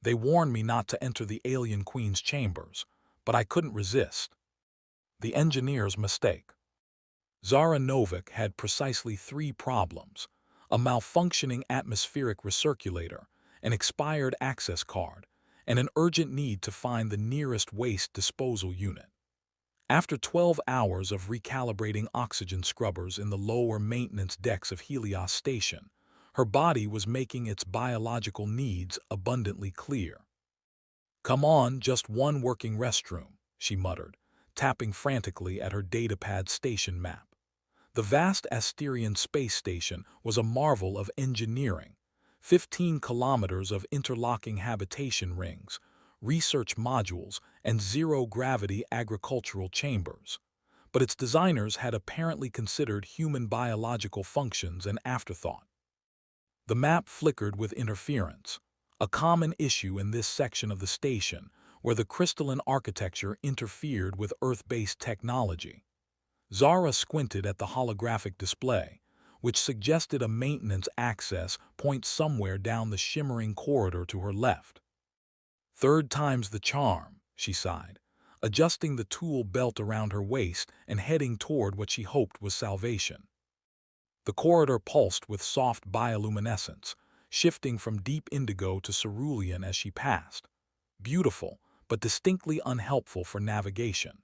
They warned me not to enter the alien queen's chambers, but I couldn't resist. The engineer's mistake. Zara Novik had precisely three problems: a malfunctioning atmospheric recirculator, an expired access card, and an urgent need to find the nearest waste disposal unit. After 12 hours of recalibrating oxygen scrubbers in the lower maintenance decks of Helios Station, her body was making its biological needs abundantly clear. "Come on, just one working restroom," she muttered, tapping frantically at her datapad station map. The vast Asterian space station was a marvel of engineering: 15 kilometers of interlocking habitation rings, research modules, and zero-gravity agricultural chambers. But its designers had apparently considered human biological functions an afterthought. The map flickered with interference, a common issue in this section of the station where the crystalline architecture interfered with Earth-based technology. Zara squinted at the holographic display, which suggested a maintenance access point somewhere down the shimmering corridor to her left. "Third time's the charm," she sighed, adjusting the tool belt around her waist and heading toward what she hoped was salvation. The corridor pulsed with soft bioluminescence, shifting from deep indigo to cerulean as she passed. Beautiful, but distinctly unhelpful for navigation.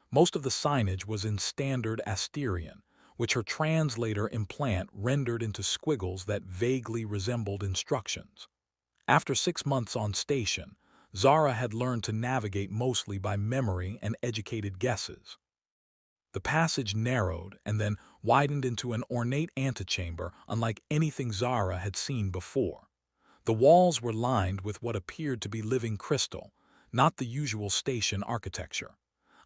Most of the signage was in standard Asterian, which her translator implant rendered into squiggles that vaguely resembled instructions. After 6 months on station, Zara had learned to navigate mostly by memory and educated guesses. The passage narrowed and then widened into an ornate antechamber unlike anything Zara had seen before. The walls were lined with what appeared to be living crystal, not the usual station architecture.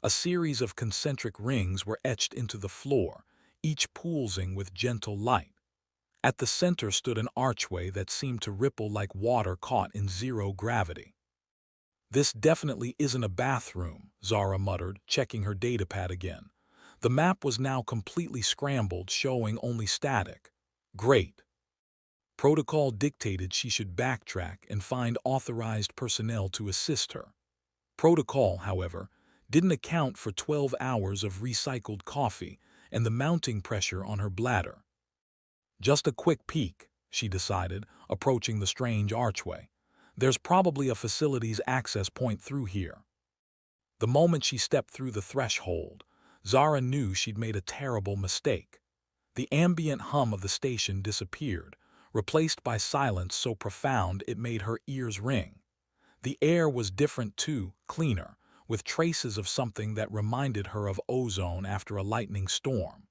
A series of concentric rings were etched into the floor, each pulsing with gentle light. At the center stood an archway that seemed to ripple like water caught in zero gravity. "This definitely isn't a bathroom," Zara muttered, checking her datapad again. The map was now completely scrambled, showing only static. Great. Protocol dictated she should backtrack and find authorized personnel to assist her. Protocol, however, didn't account for 12 hours of recycled coffee and the mounting pressure on her bladder. "Just a quick peek," she decided, approaching the strange archway. "There's probably a facilities access point through here." The moment she stepped through the threshold, Zara knew she'd made a terrible mistake. The ambient hum of the station disappeared, replaced by silence so profound it made her ears ring. The air was different too, cleaner, with traces of something that reminded her of ozone after a lightning storm.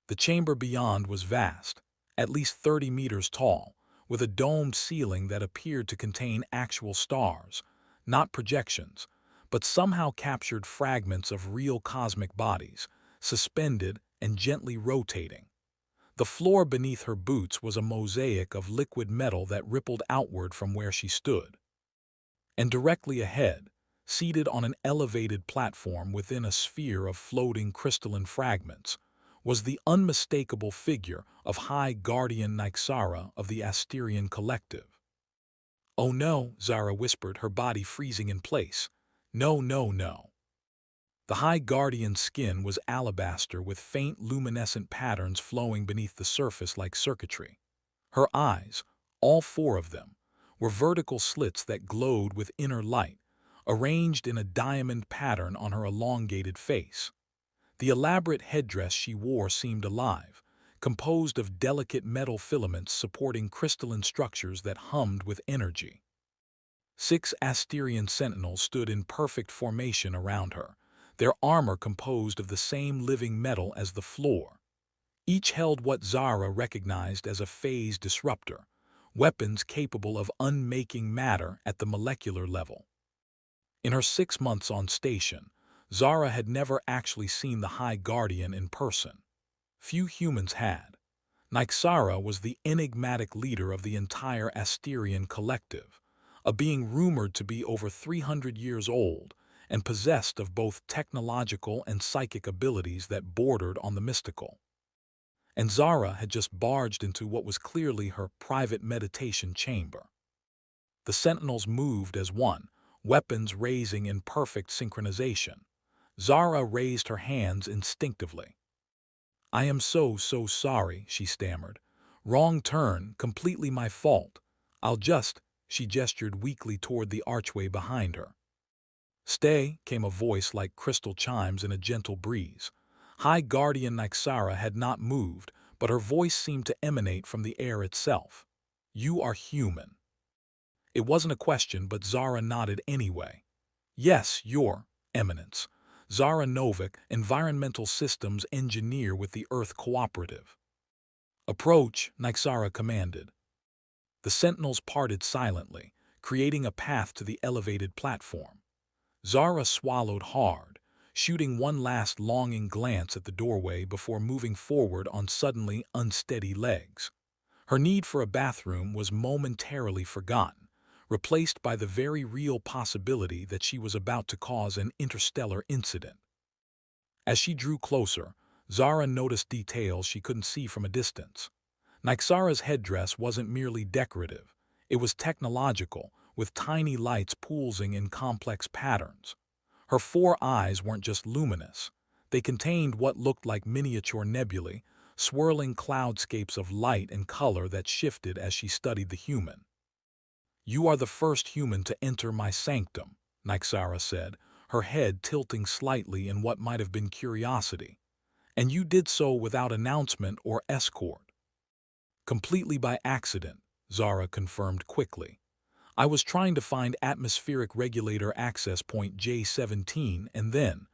The chamber beyond was vast, at least 30 meters tall, with a domed ceiling that appeared to contain actual stars, not projections, but somehow captured fragments of real cosmic bodies, suspended and gently rotating. The floor beneath her boots was a mosaic of liquid metal that rippled outward from where she stood. And directly ahead, seated on an elevated platform within a sphere of floating crystalline fragments, was the unmistakable figure of High Guardian Nyxara of the Asterian Collective. "Oh no," Zara whispered, her body freezing in place. "No, no, no." The High Guardian's skin was alabaster with faint luminescent patterns flowing beneath the surface like circuitry. Her eyes, all 4 of them, were vertical slits that glowed with inner light, arranged in a diamond pattern on her elongated face. The elaborate headdress she wore seemed alive, composed of delicate metal filaments supporting crystalline structures that hummed with energy. 6 Asterian sentinels stood in perfect formation around her, their armor composed of the same living metal as the floor. Each held what Zara recognized as a phase disruptor, weapons capable of unmaking matter at the molecular level. In her 6 months on station, Zara had never actually seen the High Guardian in person. Few humans had. Nyxara was the enigmatic leader of the entire Asterian collective, a being rumored to be over 300 years old and possessed of both technological and psychic abilities that bordered on the mystical. And Zara had just barged into what was clearly her private meditation chamber. The sentinels moved as one, weapons raising in perfect synchronization. Zara raised her hands instinctively. "I am so sorry," she stammered. "Wrong turn, completely my fault. I'll just—" She gestured weakly toward the archway behind her. "Stay," came a voice like crystal chimes in a gentle breeze. High Guardian Nyxara had not moved, but her voice seemed to emanate from the air itself. "You are human." It wasn't a question, but Zara nodded anyway. "Yes, Your Eminence. Zara Novik, Environmental Systems Engineer with the Earth Cooperative." "Approach," Nyxara commanded. The sentinels parted silently, creating a path to the elevated platform. Zara swallowed hard, shooting one last longing glance at the doorway before moving forward on suddenly unsteady legs. Her need for a bathroom was momentarily forgotten, replaced by the very real possibility that she was about to cause an interstellar incident. As she drew closer, Zara noticed details she couldn't see from a distance. Nyxara's headdress wasn't merely decorative, it was technological, with tiny lights pulsing in complex patterns. Her four eyes weren't just luminous, they contained what looked like miniature nebulae, swirling cloudscapes of light and color that shifted as she studied the human. "You are the first human to enter my sanctum," Nyxara said, her head tilting slightly in what might have been curiosity. "And you did so without announcement or escort." "Completely by accident," Zara confirmed quickly. "I was trying to find atmospheric regulator access point J17 and then,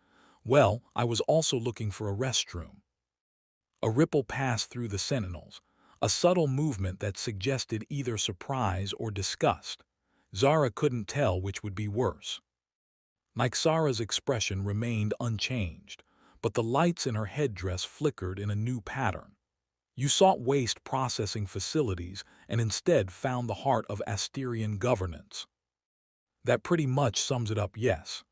well, I was also looking for a restroom." A ripple passed through the sentinels, a subtle movement that suggested either surprise or disgust. Zara couldn't tell which would be worse. Nyxara's expression remained unchanged, but the lights in her headdress flickered in a new pattern. "You sought waste processing facilities and instead found the heart of Asterian governance." That pretty much sums it up, yes.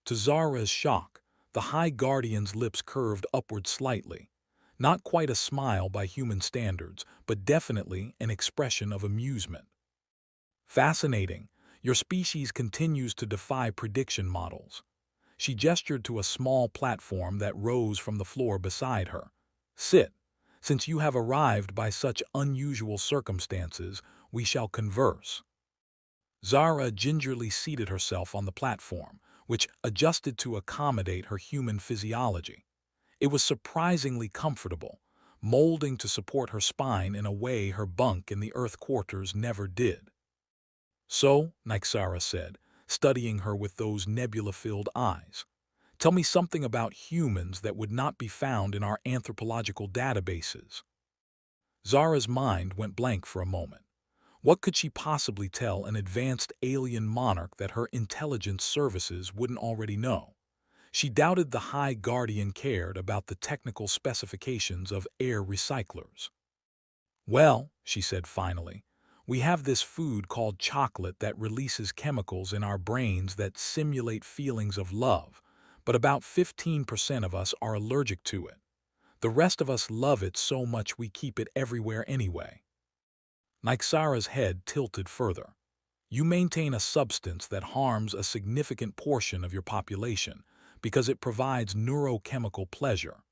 To Zara's shock, the High Guardian's lips curved upward slightly. Not quite a smile by human standards, but definitely an expression of amusement. "Fascinating. Your species continues to defy prediction models." She gestured to a small platform that rose from the floor beside her. "Sit. Since you have arrived by such unusual circumstances, we shall converse." Zara gingerly seated herself on the platform, which adjusted to accommodate her human physiology. It was surprisingly comfortable, molding to support her spine in a way her bunk in the Earth quarters never did. "So," Nyxara said, studying her with those nebula-filled eyes, "tell me something about humans that would not be found in our anthropological databases." Zara's mind went blank for a moment. What could she possibly tell an advanced alien monarch that her intelligence services wouldn't already know? She doubted the High Guardian cared about the technical specifications of air recyclers. "Well," she said finally, "we have this food called chocolate that releases chemicals in our brains that simulate feelings of love, but about 15% of us are allergic to it. The rest of us love it so much we keep it everywhere anyway." Nyxara's head tilted further. "You maintain a substance that harms a significant portion of your population because it provides neurochemical pleasure.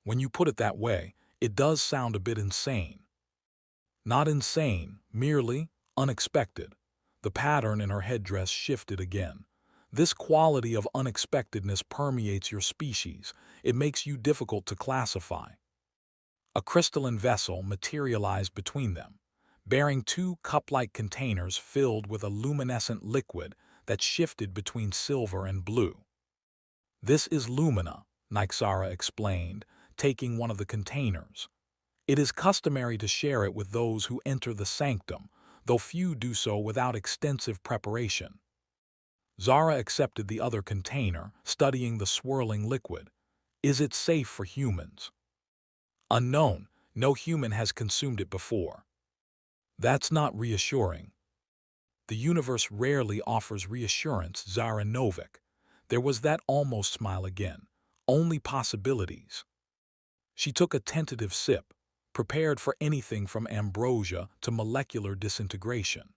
When you put it that way, it does sound a bit insane." "Not insane, merely unexpected." The pattern in her headdress shifted again. "This quality of unexpectedness permeates your species. It makes you difficult to classify." A crystalline vessel materialized between them, bearing two cup-like containers filled with a luminescent liquid that shifted between silver and blue. "This is lumina," Nyxara explained, taking one of the containers. "It is customary to share it with those who enter the sanctum, though few do so without extensive preparation." Zara accepted the other container, studying the swirling liquid. "Is it safe for humans?" "Unknown. No human has consumed it before." "That's not reassuring." "The universe rarely offers reassurance, Zara Novik." There was that almost smile again. "Only possibilities." She took a tentative sip, prepared for anything from ambrosia to molecular disintegration.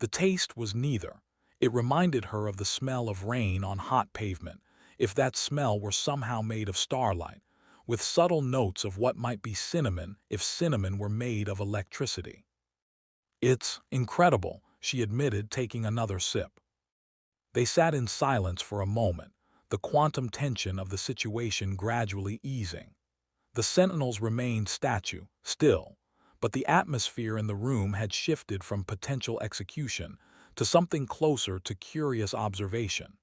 The taste was neither. It reminded her of the smell of rain on hot pavement, if that smell were somehow made of starlight, with subtle notes of what might be cinnamon if cinnamon were made of electricity. "It's incredible," she admitted, taking another sip. They sat in silence for a moment, the quantum tension of the situation gradually easing. The sentinels remained still, but the atmosphere in the room had shifted from potential execution to something closer to curious observation.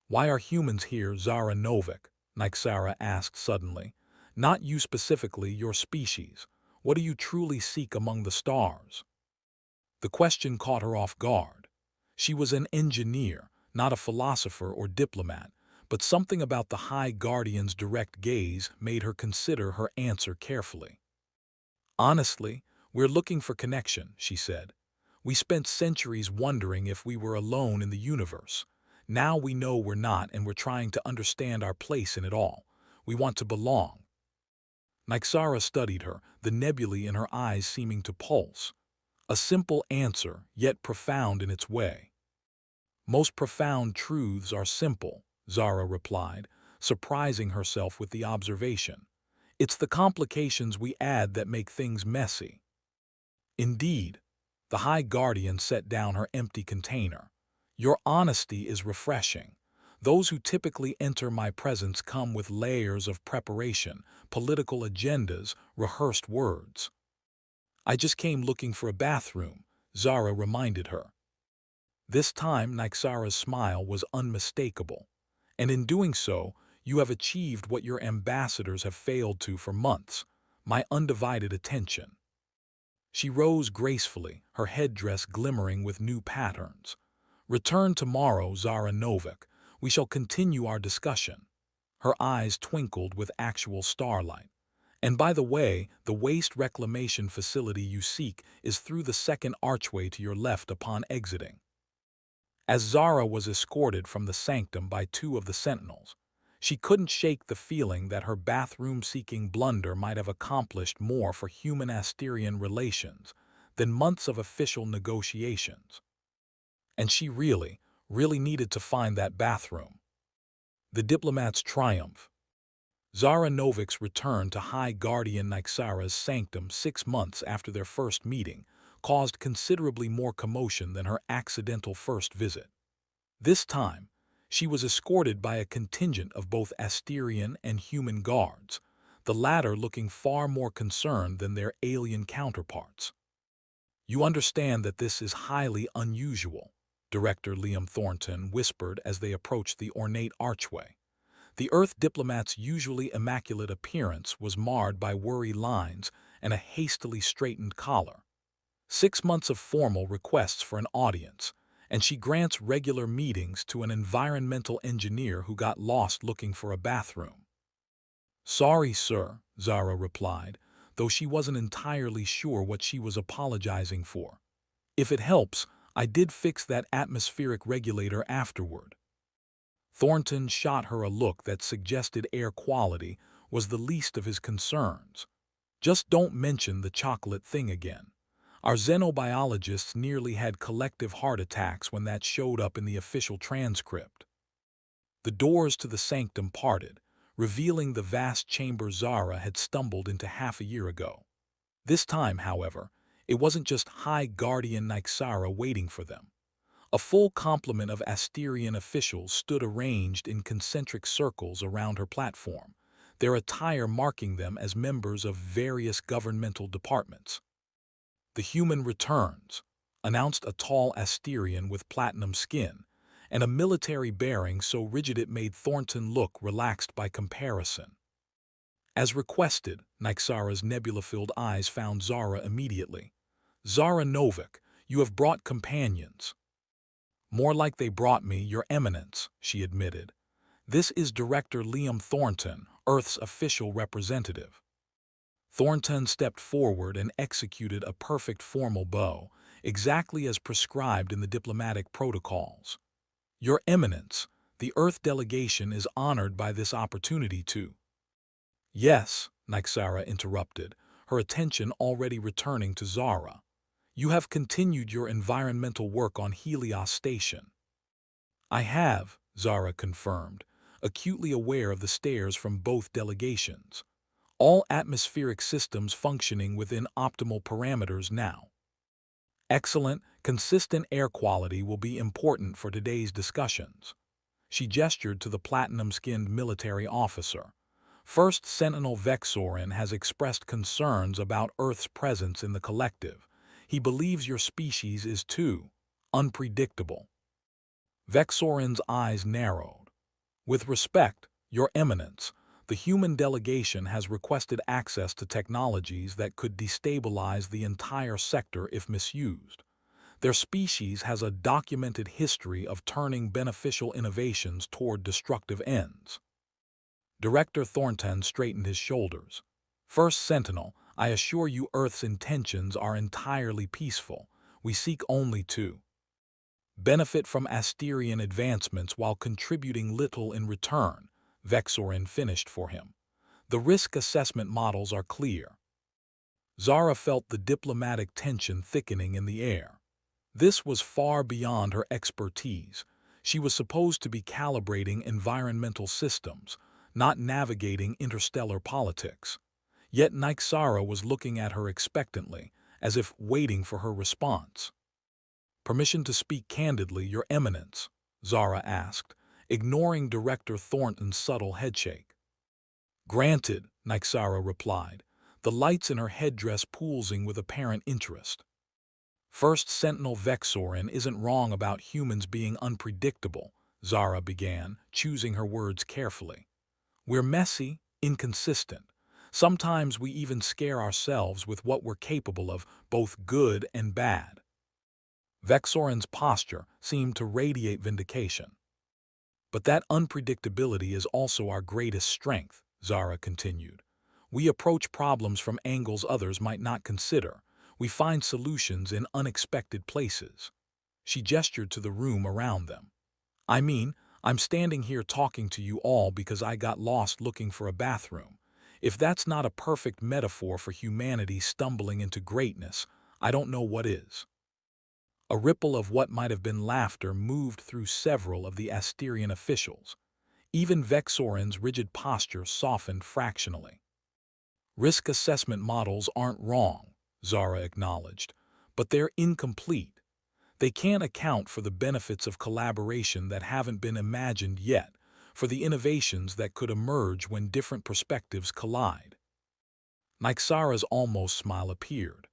"Why are humans here, Zara Novik?" Nyxara asked suddenly. "Not you specifically, your species. What do you truly seek among the stars?" The question caught her off guard. She was an engineer, not a philosopher or diplomat, but something about the High Guardian's direct gaze made her consider her answer carefully. "Honestly, we're looking for connection," she said. "We spent centuries wondering if we were alone in the universe. Now we know we're not, and we're trying to understand our place in it all. We want to belong." Nyxara studied her, the nebulae in her eyes seeming to pulse. A simple answer, yet profound in its way. "Most profound truths are simple," Zara replied, surprising herself with the observation. "It's the complications we add that make things messy." "Indeed." The High Guardian set down her empty container. "Your honesty is refreshing. Those who typically enter my presence come with layers of preparation, political agendas, rehearsed words." "I just came looking for a bathroom," Zara reminded her. This time Nyxara's smile was unmistakable. "And in doing so, you have achieved what your ambassadors have failed to for months, my undivided attention." She rose gracefully, her headdress glimmering with new patterns. "Return tomorrow, Zara Novik. We shall continue our discussion." Her eyes twinkled with actual starlight. "And by the way, the waste reclamation facility you seek is through the second archway to your left upon exiting." As Zara was escorted from the sanctum by two of the sentinels, she couldn't shake the feeling that her bathroom-seeking blunder might have accomplished more for human-Asterian relations than months of official negotiations. And she really needed to find that bathroom. The diplomat's triumph. Zara Novik's return to High Guardian Nyxara's sanctum 6 months after their first meeting caused considerably more commotion than her accidental first visit. This time, she was escorted by a contingent of both Asterian and human guards, the latter looking far more concerned than their alien counterparts. "You understand that this is highly unusual," Director Liam Thornton whispered as they approached the ornate archway. The Earth diplomat's usually immaculate appearance was marred by worry lines and a hastily straightened collar. 6 months of formal requests for an audience, and she grants regular meetings to an environmental engineer who got lost looking for a bathroom. "Sorry, sir," Zara replied, though she wasn't entirely sure what she was apologizing for. "If it helps, I did fix that atmospheric regulator afterward." Thornton shot her a look that suggested air quality was the least of his concerns. "Just don't mention the chocolate thing again. Our xenobiologists nearly had collective heart attacks when that showed up in the official transcript." The doors to the sanctum parted, revealing the vast chamber Zara had stumbled into half a year ago. This time, however, it wasn't just High Guardian Nyxara waiting for them. A full complement of Asterian officials stood arranged in concentric circles around her platform, their attire marking them as members of various governmental departments. "The human returns," announced a tall Asterian with platinum skin, and a military bearing so rigid it made Thornton look relaxed by comparison. As requested, Nyxara's nebula-filled eyes found Zara immediately. "Zara Novik, you have brought companions." "More like they brought me, Your Eminence," she admitted. "This is Director Liam Thornton, Earth's official representative." Thornton stepped forward and executed a perfect formal bow, exactly as prescribed in the diplomatic protocols. "Your Eminence, the Earth delegation is honored by this opportunity to—" "Yes," Nyxara interrupted, her attention already returning to Zara. You have continued your environmental work on Helios Station. I have, Zara confirmed, acutely aware of the stares from both delegations. All atmospheric systems functioning within optimal parameters now. Excellent, consistent air quality will be important for today's discussions. She gestured to the platinum-skinned military officer. First Sentinel Vexorin has expressed concerns about Earth's presence in the collective. He believes your species is too unpredictable. Vexorin's eyes narrowed. With respect, Your Eminence, the human delegation has requested access to technologies that could destabilize the entire sector if misused. Their species has a documented history of turning beneficial innovations toward destructive ends. Director Thornton straightened his shoulders. First Sentinel, I assure you Earth's intentions are entirely peaceful. We seek only to benefit from Asterian advancements while contributing little in return, Vexorin finished for him. The risk assessment models are clear. Zara felt the diplomatic tension thickening in the air. This was far beyond her expertise. She was supposed to be calibrating environmental systems, not navigating interstellar politics. Yet Nyxara was looking at her expectantly, as if waiting for her response. Permission to speak candidly, Your Eminence, Zara asked, ignoring Director Thornton's subtle headshake. Granted, Nyxara replied, the lights in her headdress pulsing with apparent interest. First Sentinel Vexorin isn't wrong about humans being unpredictable, Zara began, choosing her words carefully. We're messy, inconsistent. Sometimes we even scare ourselves with what we're capable of, both good and bad. Vexorin's posture seemed to radiate vindication. But that unpredictability is also our greatest strength, Zara continued. We approach problems from angles others might not consider. We find solutions in unexpected places. She gestured to the room around them. I mean, I'm standing here talking to you all because I got lost looking for a bathroom. If that's not a perfect metaphor for humanity stumbling into greatness, I don't know what is. A ripple of what might have been laughter moved through several of the Asterian officials. Even Vexorin's rigid posture softened fractionally. Risk assessment models aren't wrong, Zara acknowledged, but they're incomplete. They can't account for the benefits of collaboration that haven't been imagined yet, for the innovations that could emerge when different perspectives collide. Nyxara's almost smile appeared.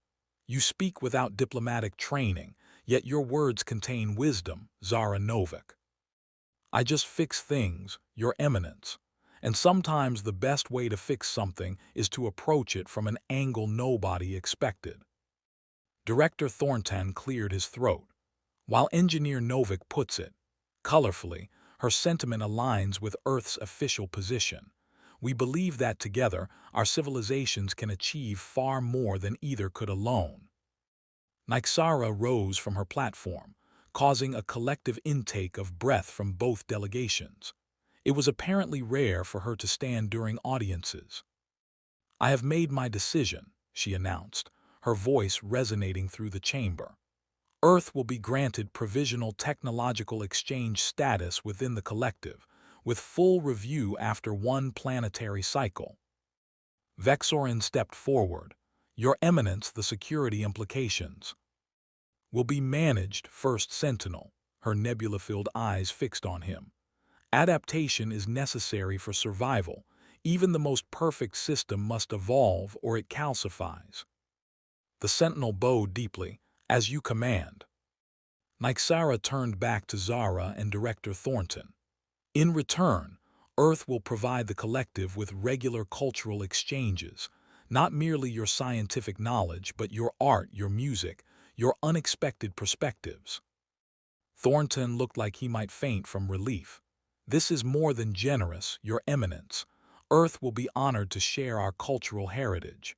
You speak without diplomatic training, yet your words contain wisdom, Zara Novik. I just fix things, Your Eminence. And sometimes the best way to fix something is to approach it from an angle nobody expected. Director Thornton cleared his throat. While Engineer Novik puts it, colorfully, her sentiment aligns with Earth's official position. We believe that together, our civilizations can achieve far more than either could alone. Nyxara rose from her platform, causing a collective intake of breath from both delegations. It was apparently rare for her to stand during audiences. I have made my decision, she announced, her voice resonating through the chamber. Earth will be granted provisional technological exchange status within the collective, with full review after one planetary cycle. Vexorin stepped forward. Your Eminence, the security implications will be managed, First Sentinel, her nebula-filled eyes fixed on him. Adaptation is necessary for survival. Even the most perfect system must evolve or it calcifies. The Sentinel bowed deeply. As you command. Nyxara turned back to Zara and Director Thornton. In return, Earth will provide the collective with regular cultural exchanges, not merely your scientific knowledge, but your art, your music, your unexpected perspectives. Thornton looked like he might faint from relief. This is more than generous, Your Eminence. Earth will be honored to share our cultural heritage.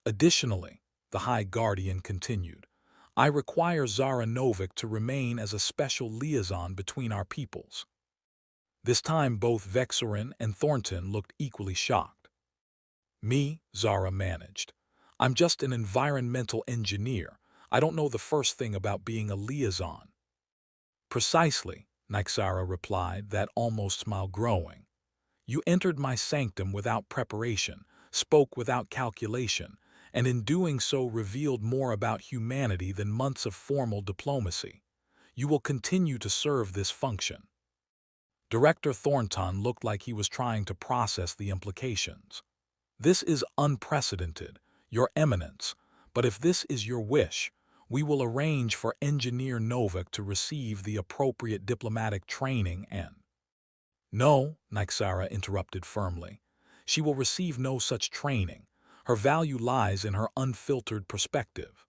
Additionally, the High Guardian continued, I require Zara Novik to remain as a special liaison between our peoples. This time both Vexorin and Thornton looked equally shocked. Me, Zara managed. I'm just an environmental engineer. I don't know the first thing about being a liaison. Precisely, Nyxara replied, that almost smile growing. You entered my sanctum without preparation, spoke without calculation, and in doing so revealed more about humanity than months of formal diplomacy. You will continue to serve this function. Director Thornton looked like he was trying to process the implications. This is unprecedented, Your Eminence, but if this is your wish, we will arrange for Engineer Novak to receive the appropriate diplomatic training and— No, Nyxara interrupted firmly. She will receive no such training. Her value lies in her unfiltered perspective.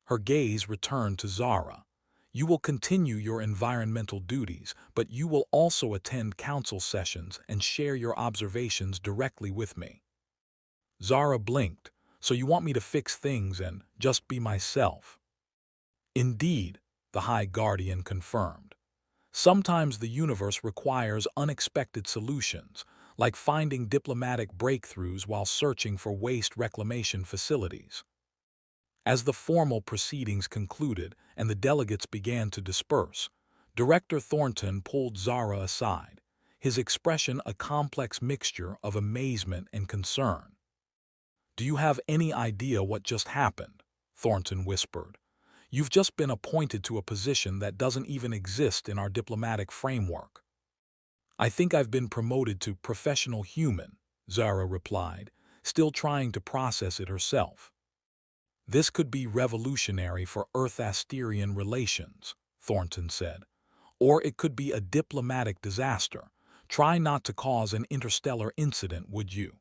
Her gaze returned to Zara. You will continue your environmental duties, but you will also attend council sessions and share your observations directly with me. Zara blinked. So you want me to fix things and just be myself? Indeed, the High Guardian confirmed. Sometimes the universe requires unexpected solutions, like finding diplomatic breakthroughs while searching for waste reclamation facilities. As the formal proceedings concluded and the delegates began to disperse, Director Thornton pulled Zara aside, his expression a complex mixture of amazement and concern. Do you have any idea what just happened? Thornton whispered. You've just been appointed to a position that doesn't even exist in our diplomatic framework. I think I've been promoted to professional human, Zara replied, still trying to process it herself. This could be revolutionary for Earth-Asterian relations, Thornton said. Or it could be a diplomatic disaster. Try not to cause an interstellar incident, would you?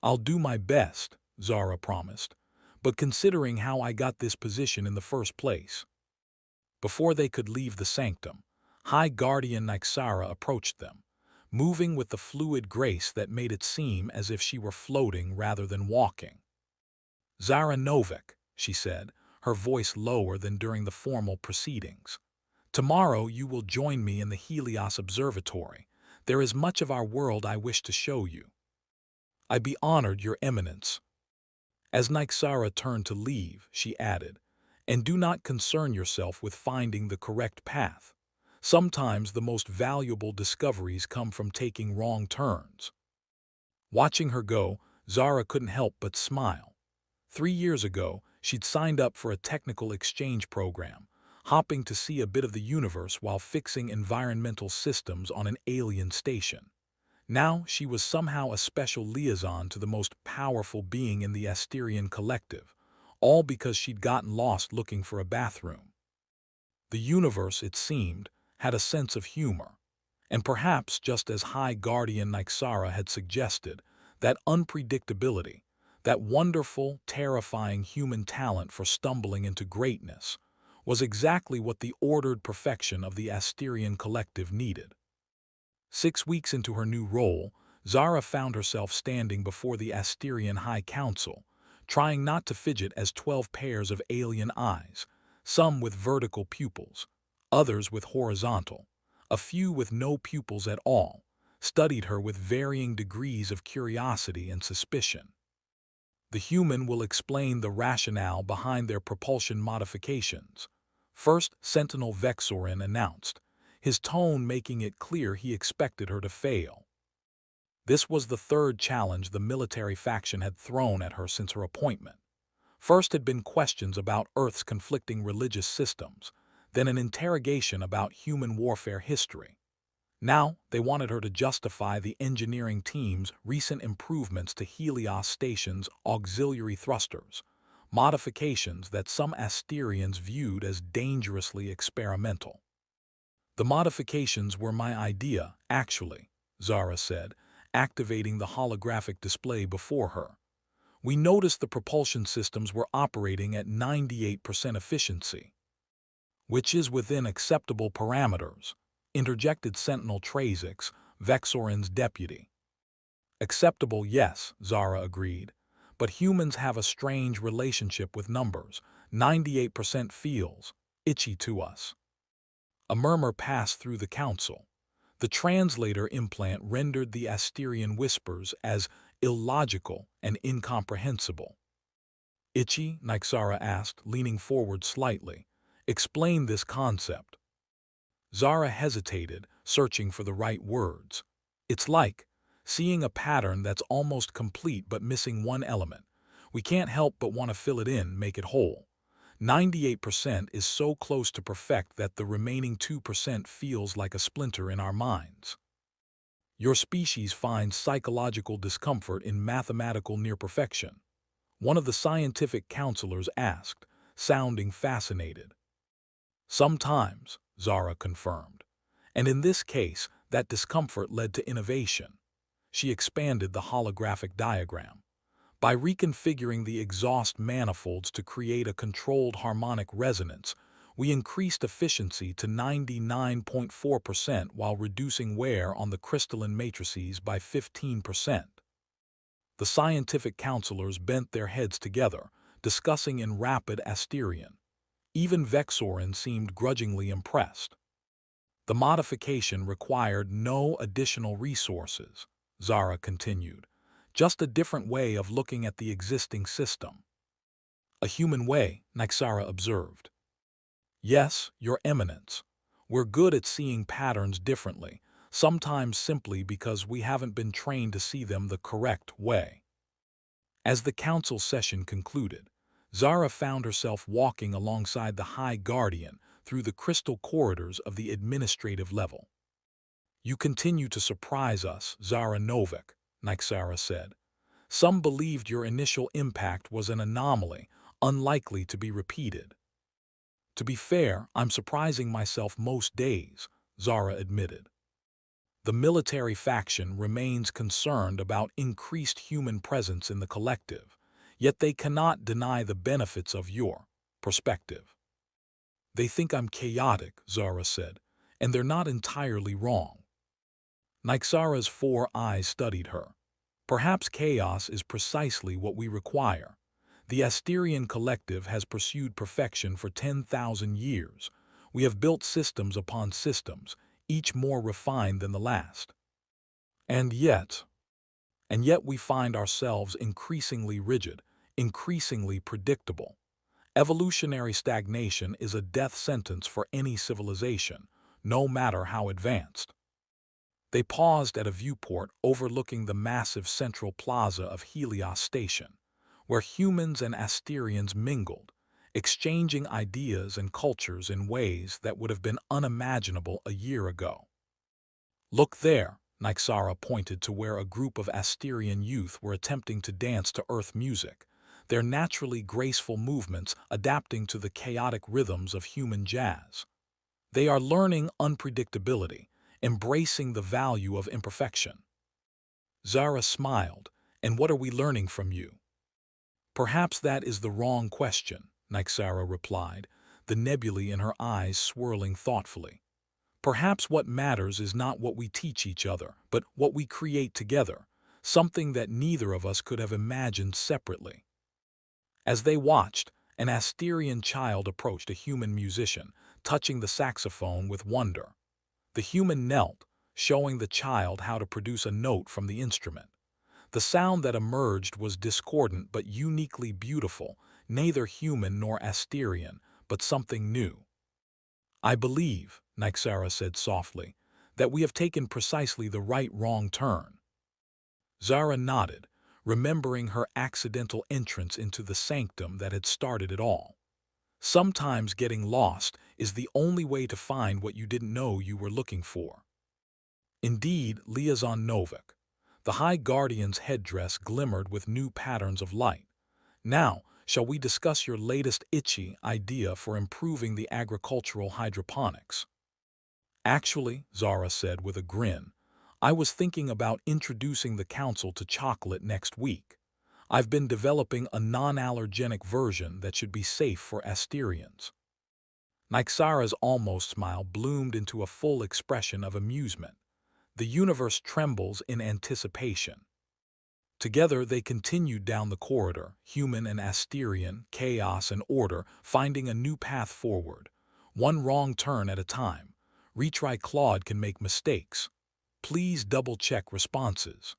I'll do my best, Zara promised, but considering how I got this position in the first place. Before they could leave the sanctum, High Guardian Nyxara approached them, moving with the fluid grace that made it seem as if she were floating rather than walking. Zara Novak, she said, her voice lower than during the formal proceedings. Tomorrow you will join me in the Helios Observatory. There is much of our world I wish to show you. I be honored, Your Eminence. As Nyxara turned to leave, she added, and do not concern yourself with finding the correct path. Sometimes the most valuable discoveries come from taking wrong turns. Watching her go, Zara couldn't help but smile. 3 years ago, she'd signed up for a technical exchange program, hopping to see a bit of the universe while fixing environmental systems on an alien station. Now she was somehow a special liaison to the most powerful being in the Asterian collective, all because she'd gotten lost looking for a bathroom. The universe, it seemed, had a sense of humor, and perhaps just as High Guardian Nyxara had suggested, that unpredictability, that wonderful, terrifying human talent for stumbling into greatness, was exactly what the ordered perfection of the Asterian collective needed. 6 weeks into her new role, Zara found herself standing before the Asterian High Council, trying not to fidget as 12 pairs of alien eyes, some with vertical pupils, others with horizontal, a few with no pupils at all, studied her with varying degrees of curiosity and suspicion. The human will explain the rationale behind their propulsion modifications. First, Sentinel Vexorin announced, his tone making it clear he expected her to fail. This was the third challenge the military faction had thrown at her since her appointment. First had been questions about Earth's conflicting religious systems, then an interrogation about human warfare history. Now they wanted her to justify the engineering team's recent improvements to Helios Station's auxiliary thrusters, modifications that some Asterians viewed as dangerously experimental. The modifications were my idea, actually, Zara said, activating the holographic display before her. We noticed the propulsion systems were operating at 98% efficiency, which is within acceptable parameters, interjected Sentinel Trazix, Vexorin's deputy. Acceptable, yes, Zara agreed, but humans have a strange relationship with numbers. 98% feels itchy to us. A murmur passed through the council. The translator implant rendered the Asterian whispers as illogical and incomprehensible. Itchy? Nyxara asked, leaning forward slightly. Explain this concept. Zara hesitated, searching for the right words. It's like seeing a pattern that's almost complete but missing one element. We can't help but want to fill it in, make it whole. 98% is so close to perfect that the remaining 2% feels like a splinter in our minds. Your species finds psychological discomfort in mathematical near-perfection. One of the scientific counselors asked, sounding fascinated. Sometimes, Zara confirmed. And in this case, that discomfort led to innovation. She expanded the holographic diagram. By reconfiguring the exhaust manifolds to create a controlled harmonic resonance, we increased efficiency to 99.4% while reducing wear on the crystalline matrices by 15%. The scientific counselors bent their heads together, discussing in rapid Asterian. Even Vexorin seemed grudgingly impressed. The modification required no additional resources, Zara continued, just a different way of looking at the existing system. A human way, Nyxara observed. Yes, Your Eminence. We're good at seeing patterns differently, sometimes simply because we haven't been trained to see them the correct way. As the council session concluded, Zara found herself walking alongside the High Guardian through the crystal corridors of the administrative level. You continue to surprise us, Zara Novik, Nyxara said. Some believed your initial impact was an anomaly, unlikely to be repeated. To be fair, I'm surprising myself most days, Zara admitted. The military faction remains concerned about increased human presence in the collective, yet they cannot deny the benefits of your perspective. They think I'm chaotic, Zara said, and they're not entirely wrong. Nyxara's 4 eyes studied her. Perhaps chaos is precisely what we require. The Asterian collective has pursued perfection for 10,000 years. We have built systems upon systems, each more refined than the last. And yet we find ourselves increasingly rigid, increasingly predictable. Evolutionary stagnation is a death sentence for any civilization, no matter how advanced. They paused at a viewport overlooking the massive central plaza of Helios Station, where humans and Asterians mingled, exchanging ideas and cultures in ways that would have been unimaginable a year ago. Look there, Nyxara pointed to where a group of Asterian youth were attempting to dance to Earth music, their naturally graceful movements adapting to the chaotic rhythms of human jazz. They are learning unpredictability, embracing the value of imperfection. Zara smiled, and what are we learning from you? Perhaps that is the wrong question, Nyxara replied, the nebulae in her eyes swirling thoughtfully. Perhaps what matters is not what we teach each other, but what we create together, something that neither of us could have imagined separately. As they watched, an Asterian child approached a human musician, touching the saxophone with wonder. The human knelt, showing the child how to produce a note from the instrument. The sound that emerged was discordant but uniquely beautiful, neither human nor Asterian, but something new. I believe, Nyxara said softly, that we have taken precisely the right wrong turn. Zara nodded, remembering her accidental entrance into the sanctum that had started it all. Sometimes getting lost is the only way to find what you didn't know you were looking for. Indeed, Liaison Novik. The High Guardian's headdress glimmered with new patterns of light. Now, shall we discuss your latest itchy idea for improving the agricultural hydroponics? Actually, Zara said with a grin, I was thinking about introducing the council to chocolate next week. I've been developing a non-allergenic version that should be safe for Asterians. Nyxara's almost smile bloomed into a full expression of amusement. The universe trembles in anticipation. Together they continued down the corridor, human and Asterian, chaos and order, finding a new path forward. One wrong turn at a time. Retry Claude can make mistakes. Please double-check responses.